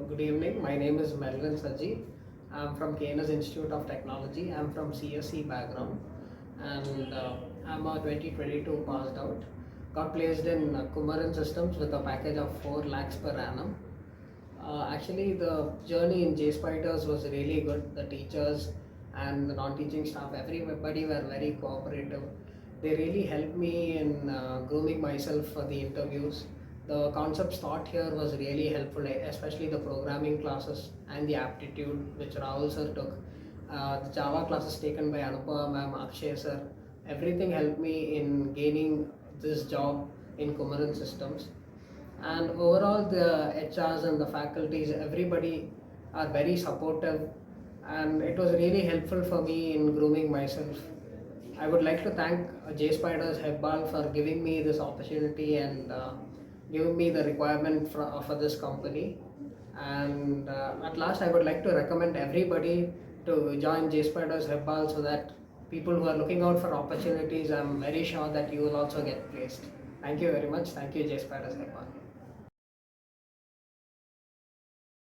Good evening. My name is Melvin Saji. I'm from KNS Institute of Technology. I'm from CSE background, and I'm a 2022 passed out. Got placed in Kumaran Systems with a package of 4 lakhs per annum. Actually, the journey in JSpiders was really good. The teachers and the non-teaching staff, everybody were very cooperative. They really helped me in grooming myself for the interviews. The concepts taught here was really helpful, especially the programming classes and the aptitude which Rahul sir took. The Java classes taken by Anupa ma'am, Akshay sir, everything helped me in gaining this job in Kumaran Systems. And overall, the HRs and the faculties, everybody are very supportive, and it was really helpful for me in grooming myself. I would like to thank JSpiders Hebbal for giving me this opportunity and giving me the requirement for this company. And at last, I would like to recommend everybody to join JSpiders Hebbal so that people who are looking out for opportunities, I'm very sure that you will also get placed. Thank you very much. Thank you, JSpiders Hebbal.